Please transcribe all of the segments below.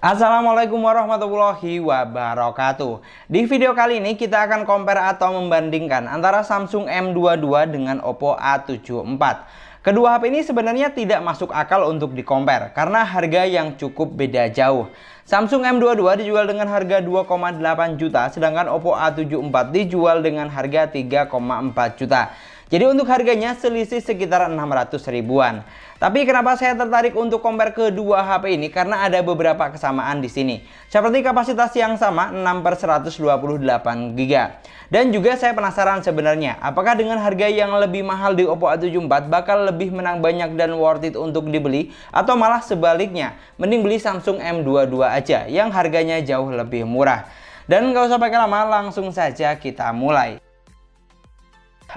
Assalamualaikum warahmatullahi wabarakatuh. Di video kali ini kita akan compare atau membandingkan antara Samsung M22 dengan Oppo A74. Kedua HP ini sebenarnya tidak masuk akal untuk di-compare karena harga yang cukup beda jauh. Samsung M22 dijual dengan harga 2,8 juta, sedangkan Oppo A74 dijual dengan harga 3,4 juta. Jadi untuk harganya selisih sekitar 600 ribuan. Tapi kenapa saya tertarik untuk compare kedua HP ini? Karena ada beberapa kesamaan di sini. Seperti kapasitas yang sama 6/128 GB. Dan juga saya penasaran sebenarnya, apakah dengan harga yang lebih mahal di Oppo A74 bakal lebih menang banyak dan worth it untuk dibeli, atau malah sebaliknya, mending beli Samsung M22 aja yang harganya jauh lebih murah. Dan nggak usah pakai lama, langsung saja kita mulai.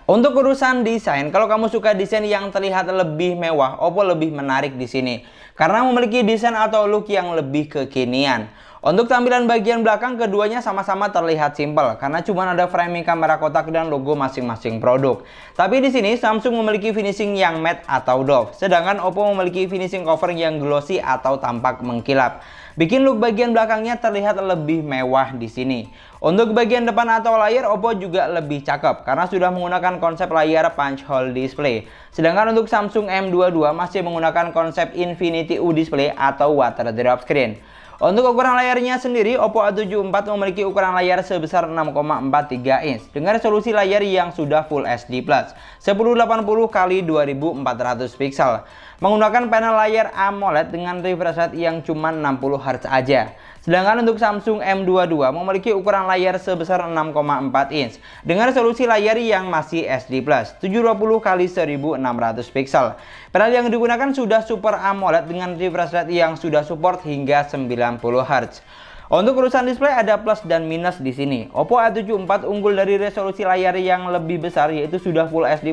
Untuk urusan desain, kalau kamu suka desain yang terlihat lebih mewah, Oppo lebih menarik di sini karena memiliki desain atau look yang lebih kekinian. Untuk tampilan bagian belakang, keduanya sama-sama terlihat simpel karena cuma ada framing kamera kotak dan logo masing-masing produk. Tapi di sini Samsung memiliki finishing yang matte atau doff, sedangkan Oppo memiliki finishing cover yang glossy atau tampak mengkilap. Bikin look bagian belakangnya terlihat lebih mewah di sini. Untuk bagian depan atau layar, Oppo juga lebih cakep karena sudah menggunakan konsep layar punch hole display. Sedangkan untuk Samsung M22 masih menggunakan konsep Infinity U display atau water drop screen. Untuk ukuran layarnya sendiri, Oppo A74 memiliki ukuran layar sebesar 6,43 inch dengan resolusi layar yang sudah Full HD+, 1080 x 2400 pixel. Menggunakan panel layar AMOLED dengan refresh rate yang cuma 60 Hz aja. Sedangkan untuk Samsung M22 memiliki ukuran layar sebesar 6,4 inch dengan resolusi layar yang masih HD+, 720 x 1600 pixel. Panel yang digunakan sudah Super AMOLED dengan refresh rate yang sudah support hingga 90 Hz. Untuk urusan display ada plus dan minus di sini. Oppo A74 unggul dari resolusi layar yang lebih besar, yaitu sudah Full HD+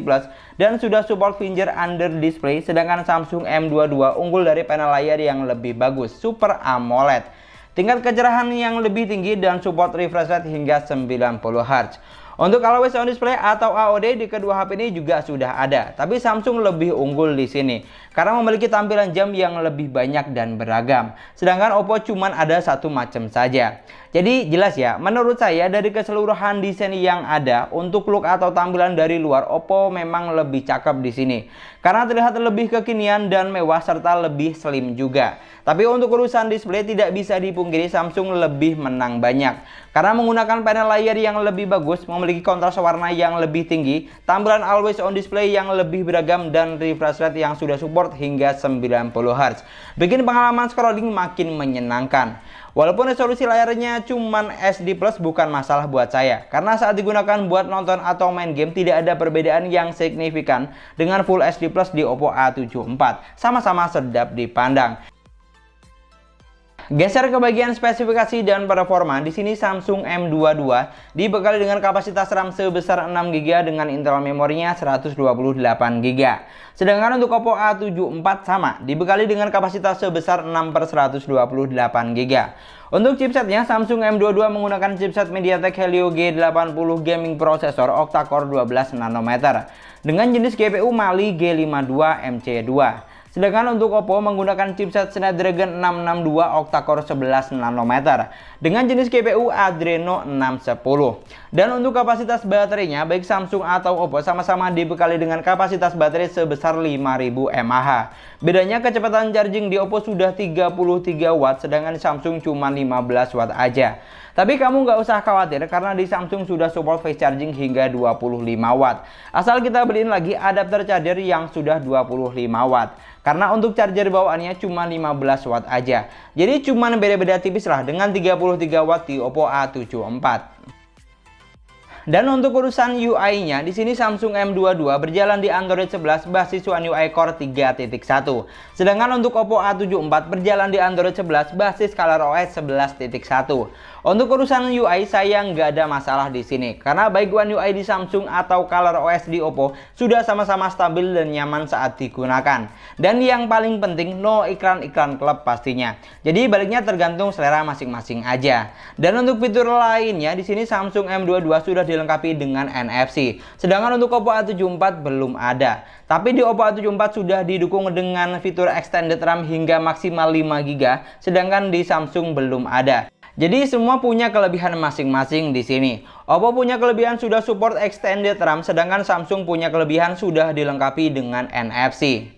dan sudah support finger under display, sedangkan Samsung M22 unggul dari panel layar yang lebih bagus, Super AMOLED. Tingkat kecerahan yang lebih tinggi dan support refresh rate hingga 90 Hz. Untuk always on display atau AOD di kedua HP ini juga sudah ada, tapi Samsung lebih unggul di sini karena memiliki tampilan jam yang lebih banyak dan beragam. Sedangkan Oppo cuman ada satu macam saja. Jadi jelas ya, menurut saya dari keseluruhan desain yang ada, untuk look atau tampilan dari luar, Oppo memang lebih cakep di sini karena terlihat lebih kekinian dan mewah serta lebih slim juga. Tapi untuk urusan display tidak bisa dipungkiri Samsung lebih menang banyak karena menggunakan panel layar yang lebih bagus, memiliki kontras warna yang lebih tinggi, tampilan always on display yang lebih beragam, dan refresh rate yang sudah support hingga 90 Hz. Bikin pengalaman scrolling makin menyenangkan. Walaupun resolusi layarnya cuman SD+, bukan masalah buat saya karena saat digunakan buat nonton atau main game tidak ada perbedaan yang signifikan dengan Full HD+ di Oppo A74. Sama-sama sedap dipandang. Geser ke bagian spesifikasi dan performa, di sini Samsung M22 dibekali dengan kapasitas RAM sebesar 6 GB dengan internal memorinya 128 GB. Sedangkan untuk Oppo A74 sama, dibekali dengan kapasitas sebesar 6/128 GB. Untuk chipsetnya, Samsung M22 menggunakan chipset MediaTek Helio G80 gaming processor octa-core 12 nanometer dengan jenis GPU Mali G52 MC2. Sedangkan untuk Oppo menggunakan chipset Snapdragon 662 octa-core 11 nanometer dengan jenis GPU Adreno 610. Dan untuk kapasitas baterainya, baik Samsung atau Oppo sama-sama dibekali dengan kapasitas baterai sebesar 5000 mAh. Bedanya kecepatan charging di Oppo sudah 33 Watt, sedangkan Samsung cuma 15 Watt aja. Tapi kamu nggak usah khawatir karena di Samsung sudah support fast charging hingga 25 Watt. Asal kita beliin lagi adapter charger yang sudah 25 Watt. Karena untuk charger bawaannya cuma 15 Watt aja. Jadi cuma beda-beda tipis lah dengan 33 Watt di Oppo A74. Dan untuk urusan UI-nya, di sini Samsung M22 berjalan di Android 11 basis One UI Core 3.1. Sedangkan untuk Oppo A74 berjalan di Android 11 basis ColorOS 11.1. Untuk urusan UI saya nggak ada masalah di sini karena baik One UI di Samsung atau ColorOS di Oppo sudah sama-sama stabil dan nyaman saat digunakan. Dan yang paling penting no iklan-iklan klub pastinya. Jadi baliknya tergantung selera masing-masing aja. Dan untuk fitur lainnya di sini Samsung M22 sudah dilengkapi dengan NFC. Sedangkan untuk Oppo A74 belum ada. Tapi di Oppo A74 sudah didukung dengan fitur extended RAM hingga maksimal 5GB, sedangkan di Samsung belum ada. Jadi semua punya kelebihan masing-masing di sini. Oppo punya kelebihan sudah support extended RAM, sedangkan Samsung punya kelebihan sudah dilengkapi dengan NFC.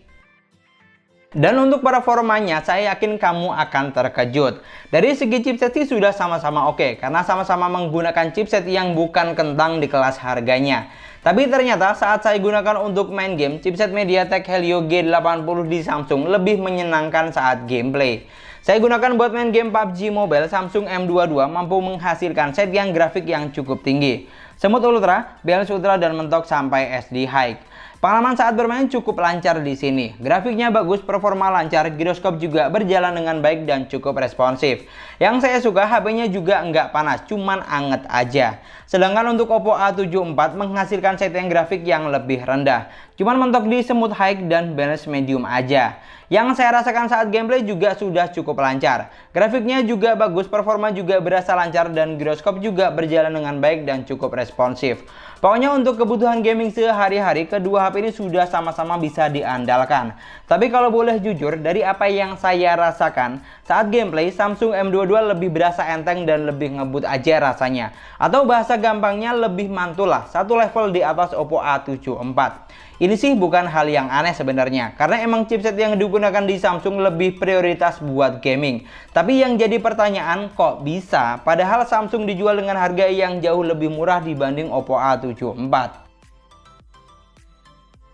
Dan untuk performanya, saya yakin kamu akan terkejut. Dari segi chipset sih sudah sama-sama oke, karena sama-sama menggunakan chipset yang bukan kentang di kelas harganya. Tapi ternyata saat saya gunakan untuk main game, chipset MediaTek Helio G80 di Samsung lebih menyenangkan saat gameplay. Saya gunakan buat main game PUBG Mobile, Samsung M22 mampu menghasilkan set yang grafik yang cukup tinggi. Smooth Ultra, Balance Ultra, dan mentok sampai SD High. Pengalaman saat bermain cukup lancar di sini. Grafiknya bagus, performa lancar, giroskop juga berjalan dengan baik dan cukup responsif. Yang saya suka, HP-nya juga nggak panas, cuman anget aja. Sedangkan untuk Oppo A74 menghasilkan setting grafik yang lebih rendah. Cuman mentok di smooth high dan balance medium aja. Yang saya rasakan saat gameplay juga sudah cukup lancar. Grafiknya juga bagus, performa juga berasa lancar, dan giroskop juga berjalan dengan baik dan cukup responsif. Pokoknya untuk kebutuhan gaming sehari-hari, kedua HP ini sudah sama-sama bisa diandalkan. Tapi kalau boleh jujur, dari apa yang saya rasakan, saat gameplay Samsung M22 lebih berasa enteng dan lebih ngebut aja rasanya. Atau bahasa gampangnya lebih mantul lah, satu level di atas Oppo A74. Ini sih bukan hal yang aneh sebenarnya, karena emang chipset yang digunakan di Samsung lebih prioritas buat gaming. Tapi yang jadi pertanyaan, kok bisa? Padahal Samsung dijual dengan harga yang jauh lebih murah dibanding Oppo A74.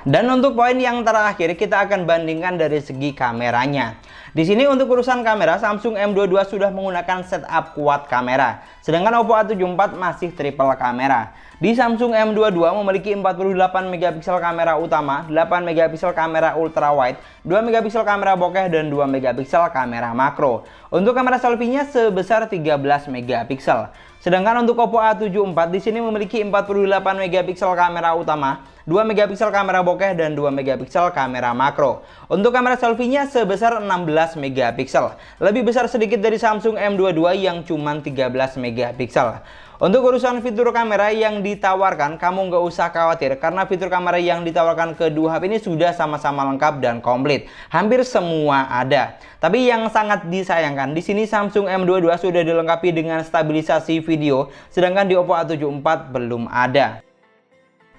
Dan untuk poin yang terakhir, kita akan bandingkan dari segi kameranya. Di sini untuk urusan kamera, Samsung M22 sudah menggunakan setup quad kamera, sedangkan Oppo A74 masih triple kamera. Di Samsung M22 memiliki 48 megapiksel kamera utama, 8 megapiksel kamera ultrawide, 2 megapiksel kamera bokeh, dan 2 megapiksel kamera makro. Untuk kamera selfie-nya sebesar 13 megapiksel. Sedangkan untuk Oppo A74 di sini memiliki 48 megapiksel kamera utama, 2 megapiksel kamera bokeh, dan 2 megapiksel kamera makro. Untuk kamera selfie-nya sebesar 16 megapiksel. Lebih besar sedikit dari Samsung M22 yang cuma 13 megapiksel. Untuk urusan fitur kamera yang ditawarkan, kamu nggak usah khawatir karena fitur kamera yang ditawarkan kedua HP ini sudah sama-sama lengkap dan komplit. Hampir semua ada. Tapi yang sangat disayangkan, di sini Samsung M22 sudah dilengkapi dengan stabilisasi video, sedangkan di Oppo A74 belum ada.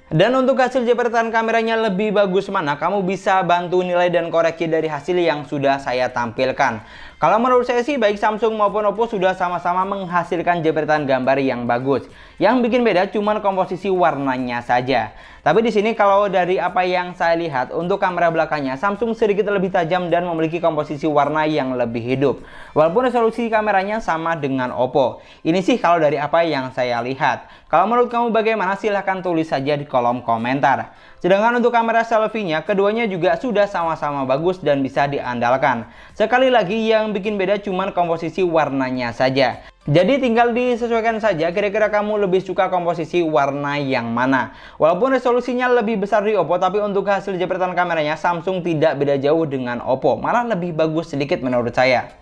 Dan untuk hasil jepretan kameranya lebih bagus mana, kamu bisa bantu nilai dan koreksi dari hasil yang sudah saya tampilkan. Kalau menurut saya sih baik Samsung maupun Oppo sudah sama-sama menghasilkan jepretan gambar yang bagus. Yang bikin beda cuma komposisi warnanya saja. Tapi di sini kalau dari apa yang saya lihat, untuk kamera belakangnya Samsung sedikit lebih tajam dan memiliki komposisi warna yang lebih hidup. Walaupun resolusi kameranya sama dengan Oppo. Ini sih kalau dari apa yang saya lihat. Kalau menurut kamu bagaimana, silahkan tulis saja di kolom komentar. Sedangkan untuk kamera selfie-nya, keduanya juga sudah sama-sama bagus dan bisa diandalkan. Sekali lagi yang bikin beda cuma komposisi warnanya saja. Jadi tinggal disesuaikan saja kira-kira kamu lebih suka komposisi warna yang mana. Walaupun resolusinya lebih besar di Oppo, tapi untuk hasil jepretan kameranya Samsung tidak beda jauh dengan Oppo. Malah lebih bagus sedikit menurut saya.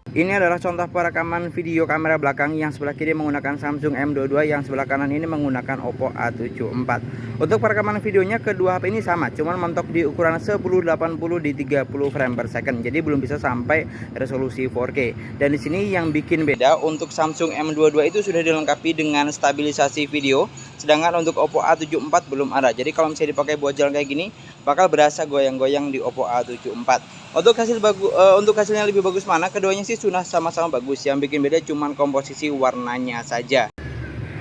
Ini adalah contoh perekaman video kamera belakang, yang sebelah kiri menggunakan Samsung M22, yang sebelah kanan ini menggunakan Oppo A74. Untuk perekaman videonya kedua HP ini sama, cuman mentok di ukuran 1080 di 30 frame per second. Jadi belum bisa sampai resolusi 4K. Dan di sini yang bikin beda, untuk Samsung M22 itu sudah dilengkapi dengan stabilisasi video, sedangkan untuk Oppo A74 belum ada. Jadi kalau misalnya dipakai buat jalan kayak gini, bakal berasa goyang-goyang di Oppo A74. Untuk hasilnya lebih bagus mana, keduanya sih sudah sama-sama bagus. Yang bikin beda cuman komposisi warnanya saja.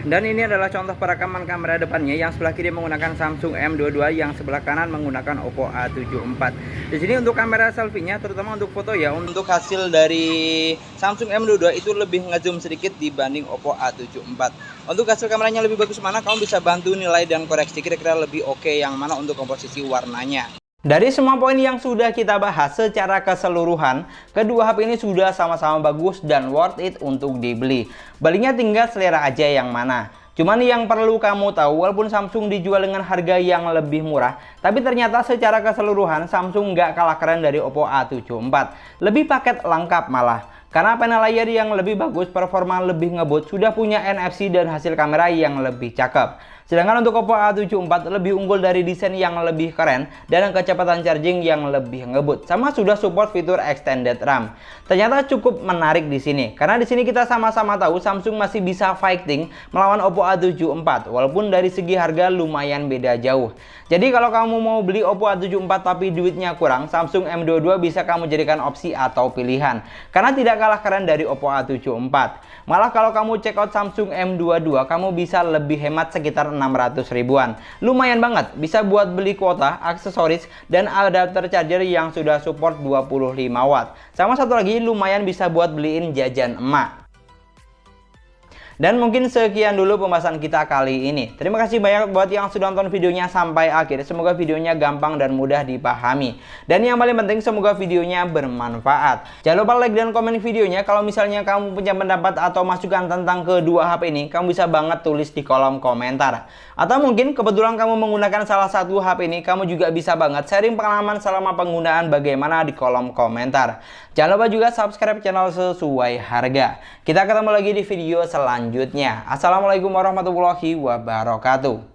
Dan ini adalah contoh perekaman kamera depannya, yang sebelah kiri menggunakan Samsung M22, yang sebelah kanan menggunakan Oppo A74. Di sini untuk kamera selfie-nya, terutama untuk foto ya, untuk hasil dari Samsung M22 itu lebih ngezoom sedikit dibanding Oppo A74. Untuk hasil kameranya lebih bagus mana, kamu bisa bantu nilai dan koreksi kira-kira lebih oke yang mana untuk komposisi warnanya. Dari semua poin yang sudah kita bahas secara keseluruhan, kedua HP ini sudah sama-sama bagus dan worth it untuk dibeli. Belinya tinggal selera aja yang mana. Cuman yang perlu kamu tahu, walaupun Samsung dijual dengan harga yang lebih murah, tapi ternyata secara keseluruhan Samsung nggak kalah keren dari Oppo A74. Lebih paket lengkap malah. Karena panel layar yang lebih bagus, performa lebih ngebut, sudah punya NFC dan hasil kamera yang lebih cakep. Sedangkan untuk Oppo A74 lebih unggul dari desain yang lebih keren dan kecepatan charging yang lebih ngebut, sama sudah support fitur extended RAM. Ternyata cukup menarik di sini, karena di sini kita sama-sama tahu Samsung masih bisa fighting melawan Oppo A74, walaupun dari segi harga lumayan beda jauh. Jadi kalau kamu mau beli Oppo A74 tapi duitnya kurang, Samsung M22 bisa kamu jadikan opsi atau pilihan, karena tidak kalah keren dari Oppo A74. Malah kalau kamu check out Samsung M22, kamu bisa lebih hemat sekitar 600 ribuan. Lumayan banget, bisa buat beli kuota, aksesoris, dan adapter charger yang sudah support 25 watt. Sama satu lagi, lumayan bisa buat beliin jajan emak. Dan mungkin sekian dulu pembahasan kita kali ini. Terima kasih banyak buat yang sudah nonton videonya sampai akhir. Semoga videonya gampang dan mudah dipahami. Dan yang paling penting, semoga videonya bermanfaat. Jangan lupa like dan komen videonya. Kalau misalnya kamu punya pendapat atau masukan tentang kedua HP ini, kamu bisa banget tulis di kolom komentar. Atau mungkin kebetulan kamu menggunakan salah satu HP ini, kamu juga bisa banget sharing pengalaman selama penggunaan bagaimana di kolom komentar. Jangan lupa juga subscribe channel sesuai harga. Kita ketemu lagi di video selanjutnya. Assalamualaikum warahmatullahi wabarakatuh.